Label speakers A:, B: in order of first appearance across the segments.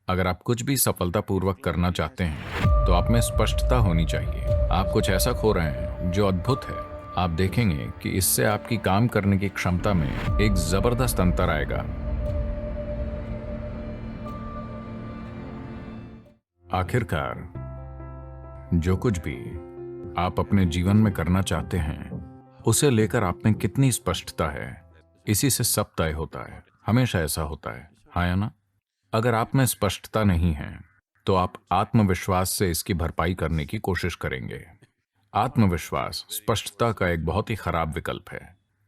A: अगर आप कुछ भी सफलतापूर्वक करना चाहते हैं तो आप में स्पष्टता होनी चाहिए। आप कुछ ऐसा खो रहे हैं जो अद्भुत है। आप देखेंगे कि इससे आपकी काम करने की क्षमता में एक जबरदस्त अंतर आएगा। आखिरकार जो कुछ भी आप अपने जीवन में करना चाहते हैं उसे लेकर आप में कितनी स्पष्टता है, इसी से सब तय होता है। हमेशा ऐसा होता है, हाँ या ना? अगर आप में स्पष्टता नहीं है तो आप आत्मविश्वास से इसकी भरपाई करने की कोशिश करेंगे। आत्मविश्वास स्पष्टता का एक बहुत ही खराब विकल्प है।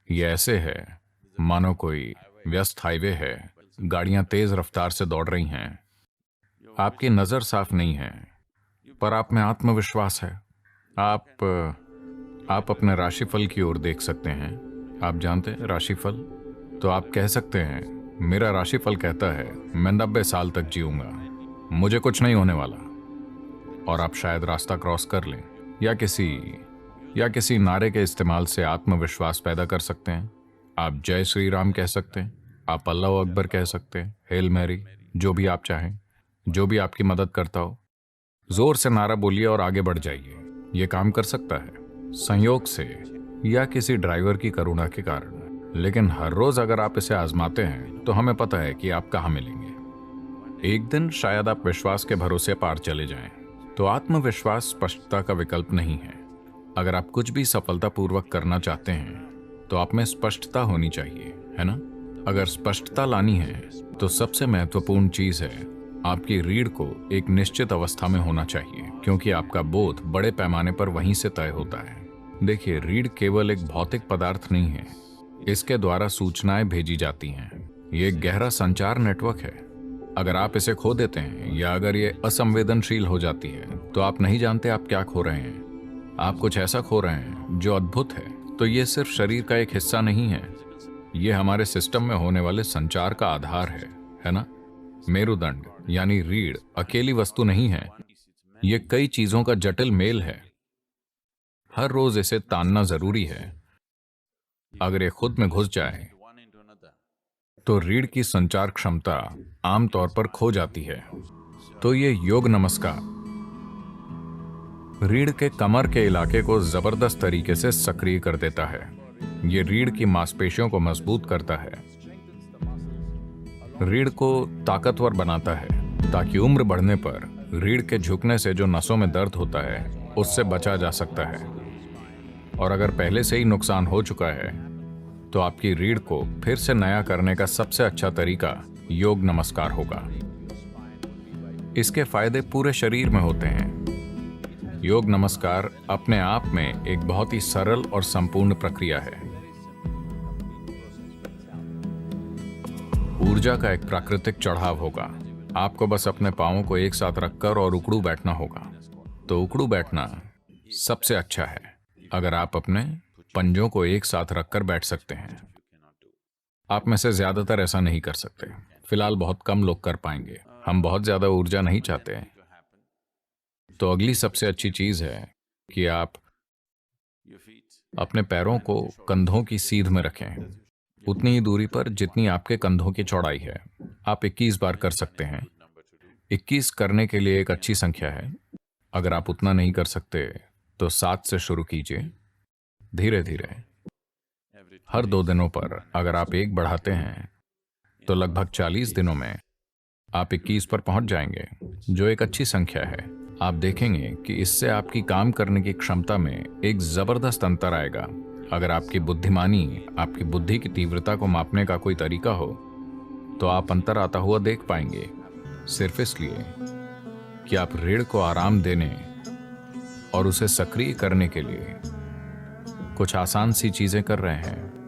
A: ये ऐसे है मानो कोई व्यस्त हाईवे है, गाड़ियां तेज रफ्तार से दौड़ रही हैं, आपकी नजर साफ नहीं है पर आप में आत्मविश्वास है। आप अपने राशिफल की ओर देख सकते हैं। आप जानते हैं राशिफल? तो आप कह सकते हैं मेरा राशिफल कहता है मैं 90 साल तक जीऊंगा, मुझे कुछ नहीं होने वाला। और आप शायद रास्ता क्रॉस कर लें या किसी नारे के इस्तेमाल से आत्मविश्वास पैदा कर सकते हैं। आप जय श्री राम कह सकते हैं, आप अल्लाह अकबर कह सकते हैं, हेल मैरी, जो भी आप चाहें, जो भी आपकी मदद करता हो। जोर से नारा बोलिए और आगे बढ़ जाइए। यह काम कर सकता है संयोग से या किसी ड्राइवर की करुणा के कारण, लेकिन हर रोज अगर आप इसे आजमाते हैं तो हमें पता है कि आप कहां मिलेंगे। एक दिन शायद आप विश्वास के भरोसे पार चले जाएं। तो आत्मविश्वास स्पष्टता का विकल्प नहीं है। अगर आप कुछ भी सफलतापूर्वक करना चाहते हैं तो आप में स्पष्टता होनी चाहिए, है ना? अगर स्पष्टता लानी है तो सबसे महत्वपूर्ण चीज है आपकी रीढ़ को एक निश्चित अवस्था में होना चाहिए, क्योंकि आपका बोध बड़े पैमाने पर वहीं से तय होता है। देखिए, रीढ़ केवल एक भौतिक पदार्थ नहीं है, इसके द्वारा सूचनाएं भेजी जाती हैं। ये एक गहरा संचार नेटवर्क है। अगर आप इसे खो देते हैं या अगर ये असंवेदनशील हो जाती है तो आप नहीं जानते आप क्या खो रहे हैं। आप कुछ ऐसा खो रहे हैं जो अद्भुत है। तो ये सिर्फ शरीर का एक हिस्सा नहीं है, ये हमारे सिस्टम में होने वाले संचार का आधार है ना? मेरुदंड यानी रीढ़ अकेली वस्तु नहीं है, ये कई चीजों का जटिल मेल है। हर रोज इसे तानना जरूरी है। अगर ये खुद में घुस जाए तो रीढ़ की संचार क्षमता आमतौर पर खो जाती है। तो ये योग नमस्कार रीढ़ के कमर के इलाके को जबरदस्त तरीके से सक्रिय कर देता है। ये रीढ़ की मांसपेशियों को मजबूत करता है, रीढ़ को ताकतवर बनाता है, ताकि उम्र बढ़ने पर रीढ़ के झुकने से जो नसों में दर्द होता है उससे बचा जा सकता है। और अगर पहले से ही नुकसान हो चुका है तो आपकी रीढ़ को फिर से नया करने का सबसे अच्छा तरीका योग नमस्कार होगा। इसके फायदे पूरे शरीर में होते हैं। योग नमस्कार अपने आप में एक बहुत ही सरल और संपूर्ण प्रक्रिया है। ऊर्जा का एक प्राकृतिक चढ़ाव होगा। आपको बस अपने पांवों को एक साथ रखकर और उकड़ू बैठना होगा। तो उकड़ू बैठना सबसे अच्छा है अगर आप अपने पंजों को एक साथ रखकर बैठ सकते हैं। आप में से ज्यादातर ऐसा नहीं कर सकते। फिलहाल बहुत कम लोग कर पाएंगे। हम बहुत ज्यादा ऊर्जा नहीं चाहते। तो अगली सबसे अच्छी चीज है कि आप अपने पैरों को कंधों की सीध में रखें, उतनी ही दूरी पर जितनी आपके कंधों की चौड़ाई है। आप 21 बार कर सकते हैं। 21 करने के लिए एक अच्छी संख्या है। अगर आप उतना नहीं कर सकते तो 7 से शुरू कीजिए, धीरे धीरे। हर 2 दिनों पर अगर आप 1 बढ़ाते हैं तो लगभग 40 दिनों में आप 21 पर पहुंच जाएंगे, जो एक अच्छी संख्या है। आप देखेंगे कि इससे आपकी काम करने की क्षमता में एक जबरदस्त अंतर आएगा। अगर आपकी बुद्धिमानी, आपकी बुद्धि की तीव्रता को मापने का कोई तरीका हो तो आप अंतर आता हुआ देख पाएंगे, सिर्फ इसलिए कि आप रीढ़ को आराम देने और उसे सक्रिय करने के लिए कुछ आसान सी चीजें कर रहे हैं।